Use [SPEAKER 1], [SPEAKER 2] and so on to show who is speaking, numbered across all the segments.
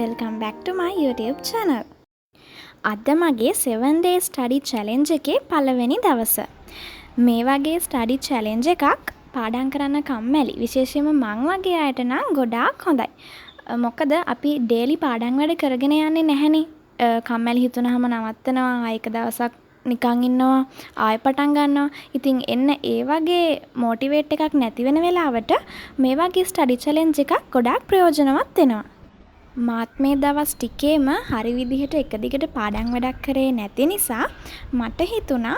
[SPEAKER 1] welcome back to my YouTube channel. අද මගේ 7 day study challenge එකේ පළවෙනි දවස. මේ වගේ study challenge එකක් පාඩම් කරන්න කම්මැලි. විශේෂයෙන්ම මං වගේ අයට නම් ගොඩාක් හොඳයි. මොකද අපි daily පාඩම් වැඩ කරගෙන යන්නේ නැහනේ. කම්මැලි හිතුනහම නවත්තනවා, ආයෙක දවසක් නිකන් ඉන්නවා, ආයෙ පටන් ගන්නවා. ඉතින් එන්න ඒ වගේ motivate එකක් නැති වෙන වෙලාවට මේ වගේ study challenge එකක් ගොඩාක් ප්‍රයෝජනවත් වෙනවා. මාත් මේ දවස් ටිකේම හරි විදිහට එක දිගට පාඩම් වැඩක් කරේ නැති නිසා මට හිතුණා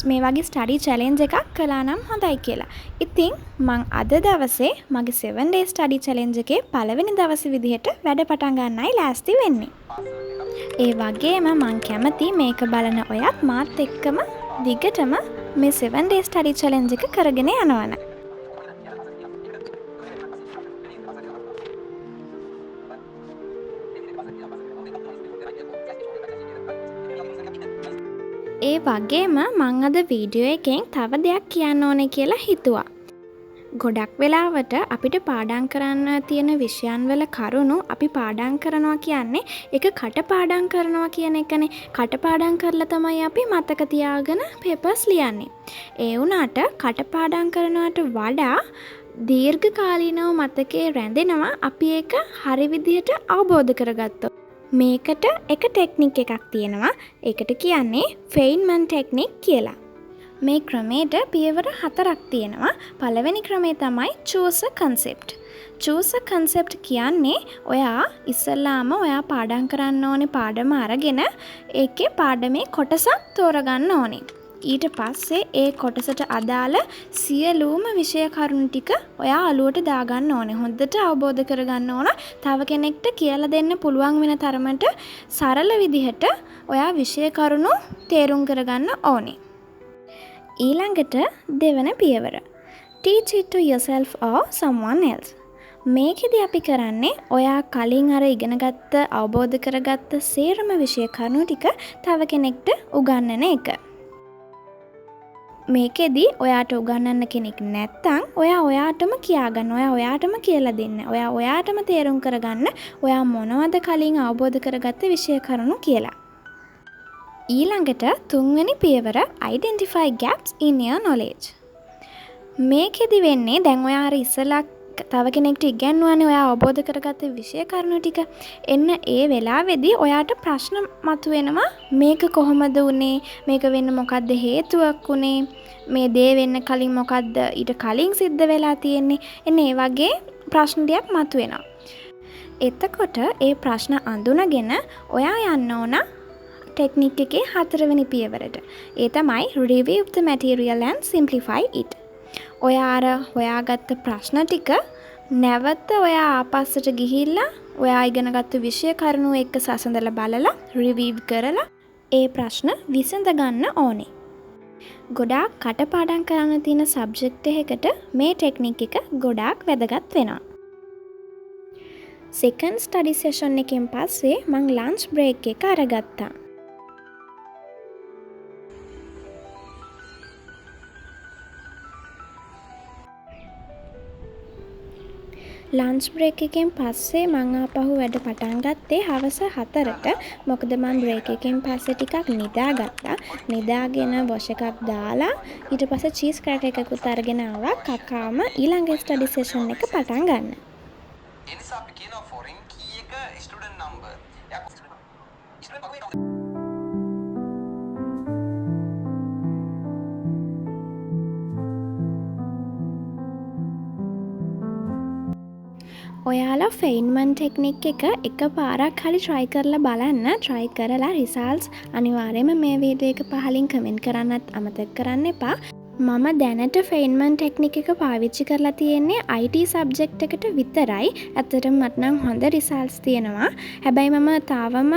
[SPEAKER 1] මේ වගේ study challenge එකක් කළා නම් හොඳයි කියලා. ඉතින් මං අද දවසේ මගේ 7 day study challenge එකේ පළවෙනි දවසේ විදිහට වැඩ පටන් ගන්නයි ලෑස්ති වෙන්නේ. ඒ වගේම මං කැමති මේක බලන ඔයත් මාත් එක්කම දිගටම මේ 7 day study challenge එක කරගෙන යනවන. ඒ වගේම මං අද වීඩියෝ එකෙන් තව දෙයක් කියන්න ඕනේ කියලා හිතුවා. ගොඩක් වෙලාවට අපිට පාඩම් කරන්න තියෙන විෂයන් වල කරුණු අපි පාඩම් කරනවා කියන්නේ ඒක කටපාඩම් කරනවා කියන එකනේ. කටපාඩම් කරලා තමයි අපි මතක තියාගෙන පේපර්ස් ලියන්නේ. ඒ වුණාට කටපාඩම් කරනවට වඩා දීර්ඝකාලීනව මතකයේ රැඳෙනවා අපි ඒක හරි විදිහට අවබෝධ කරගත්තොත්. මේකට එක ටෙක්නික් එකක් තියෙනවා. ඒකට කියන්නේ ෆෙයින්මන්ට් ටෙක්නික් කියලා. මේ ක්‍රමයට පියවර 4ක් තියෙනවා. පළවෙනි ක්‍රමය තමයි choose a concept. choose a concept කියන්නේ ඔයා ඉස්සෙල්ලාම ඔයා පාඩම් කරන්න ඕනේ පාඩම අරගෙන ඒකේ පාඩමේ කොටසක් තෝරගන්න ඕනේ. ඊට පස්සේ ඒ කොටසට අදාළ සියලුම විෂය කරුණු ටික ඔයා අලුවට දාගන්න ඕනේ. හොඳට අවබෝධ කරගන්න ඕන. තව කෙනෙක්ට කියලා දෙන්න පුළුවන් වෙන තරමට සරල විදිහට ඔයා විෂය කරුණු තේරුම් කරගන්න ඕනේ. ඊළඟට දෙවන පියවර. Teach it to yourself or someone else. මේකෙදි අපි කරන්නේ ඔයා කලින් අර ඉගෙනගත්ත අවබෝධ කරගත්ත සේරම විෂය කරුණු ටික තව කෙනෙක්ට උගන්වන එක. මේකෙදි ඔයාට උගන්වන්න කෙනෙක් නැත්තම් ඔයා ඔයාටම කියාගන්න. ඔයා ඔයාටම කියලා දෙන්න. ඔයා ඔයාටම තේරුම් කරගන්න ඔයා මොනවද කලින් අවබෝධ කරගත්ත විෂය කරුණු කියලා. ඊළඟට තුන්වෙනි පියවර identify gaps in your knowledge. මේකෙදි වෙන්නේ දැන් ඔයා අර ඉස්සලා තව කෙනෙක්ට ඉගැන්වන්නේ ඔයා අවබෝධ කරගත්ත විෂය කරුණු ටික. එන්න ඒ වෙලාවේදී ඔයාට ප්‍රශ්න මතුවෙනවා. මේක කොහොමද උනේ? මේක වෙන්න මොකද්ද හේතුවක් උනේ? මේ දේ වෙන්න කලින් මොකද්ද ඊට කලින් සිද්ධ වෙලා තියෙන්නේ? එන්න ඒ වගේ ප්‍රශ්න ටිකක් මතුවෙනවා. එතකොට ඒ ප්‍රශ්න අඳුනගෙන ඔයා යන්න ඕන ටෙක්නික් එකේ 4 වෙනි පියවරට. ඒ තමයි review the material and simplify it. ඔයා අර හොයාගත්ත ප්‍රශ්න ටික නැවත ඔයා ආපස්සට ගිහිල්ලා ඔයා ඉගෙනගත්තු විෂය කරුණු එක්ක සසඳලා බලලා රිවිව් කරලා ඒ ප්‍රශ්න විසඳ ගන්න ඕනේ. ගොඩාක් කටපාඩම් කරන්න තියෙන සබ්ජෙක්ට් එකකට මේ ටෙක්නික් එක ගොඩාක් වැදගත් වෙනවා. සෙකන්ඩ් ස්ටඩි සෙෂන් එකෙන් පස්සේ මං ලන්ච් බ්‍රේක් එක අරගත්තා. ලන්ච් බ්‍රේක් එකෙන් පස්සේ මං ආපහු වැඩ පටන් ගත්තේ හවස 4ට. මොකද මං බ්‍රේක් එකෙන් පස්සේ ටිකක් නිදාගත්තා. නිදාගෙන වොෂ් එකක් දාලා ඊට පස්සේ චීස් ක්‍රැකර් එකකුත් අරගෙන ආවා. කකාම ඊළඟ ස්ටඩි සෙෂන් එක පටන් ගන්න.
[SPEAKER 2] ඒ නිසා අපි කියනවා ෆොරින් කී එක ස්ටුඩන්ට් නම්බර්.
[SPEAKER 1] ඔයාලා ෆෙයින්මන්ට් ටෙක්නික් එක පාරක් හරි try කරලා බලන්න. try කරලා results අනිවාර්යයෙන්ම මේ වීඩියෝ එක පහලින් කමෙන්ට් කරන්නත් අමතක කරන්න එපා. මම දැනට ෆෙයින්මන්ට් ටෙක්නික් එක පාවිච්චි කරලා තියෙන්නේ IT සබ්ජෙක්ට් එකට විතරයි. ඇත්තටම මට නම් හොඳ results තියෙනවා. හැබැයි මම තාවම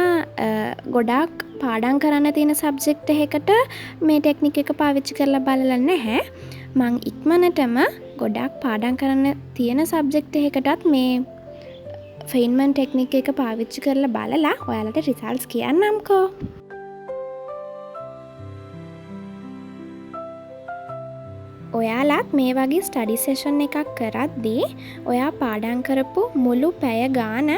[SPEAKER 1] ගොඩාක් පාඩම් කරන්න තියෙන සබ්ජෙක්ට් එකකට මේ ටෙක්නික් එක පාවිච්චි කරලා බලලා නැහැ. මං ඉක්මනටම ගොඩක් පාඩම් කරන්න තියෙන සබ්ජෙක්ට් එකකටත් මේ ෆෙයින්මන්ට් ටෙක්නික් එක පාවිච්චි කරලා බලලා ඔයාලට රිසල්ට්ස් කියන්නම්කෝ. ඔයාලත් මේ වගේ ස්ටඩි සෙෂන් එකක් කරද්දී ඔයා පාඩම් කරපු මුළු පැය ගාන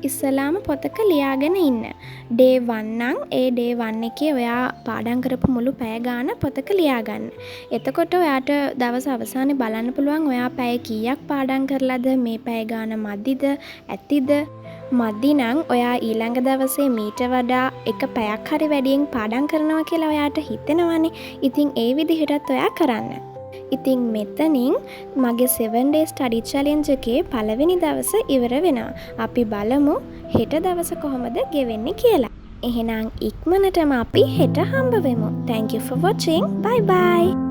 [SPEAKER 1] ඉස්සලාම පොතක ලියාගෙන ඉන්න. ඩේ 1 නම් ඒ ඩේ 1 එකේ ඔයා පාඩම් කරපු මුළු පැය ගාන පොතක ලියාගන්න. එතකොට ඔයාට දවස් අවසානයේ බලන්න පුළුවන් ඔයා පැය කීයක් පාඩම් කරලාද, මේ පැය ගාන මදිද, ඇතිද? මදි නම් ඔයා ඊළඟ දවසේ මීට වඩා එක පැයක් හරි වැඩියෙන් පාඩම් කරනවා කියලා ඔයාට හිතෙනවනේ. ඉතින් ඒ විදිහටත් ඔයා කරන්න. ඉතින් මෙතනින් මගේ 7 day study challenge එකේ පළවෙනි දවස ඉවර වෙනවා. අපි බලමු හෙට දවස කොහොමද ගෙවෙන්නේ කියලා. එහෙනම් ඉක්මනටම අපි හෙට හම්බ වෙමු. Thank you for watching. Bye bye.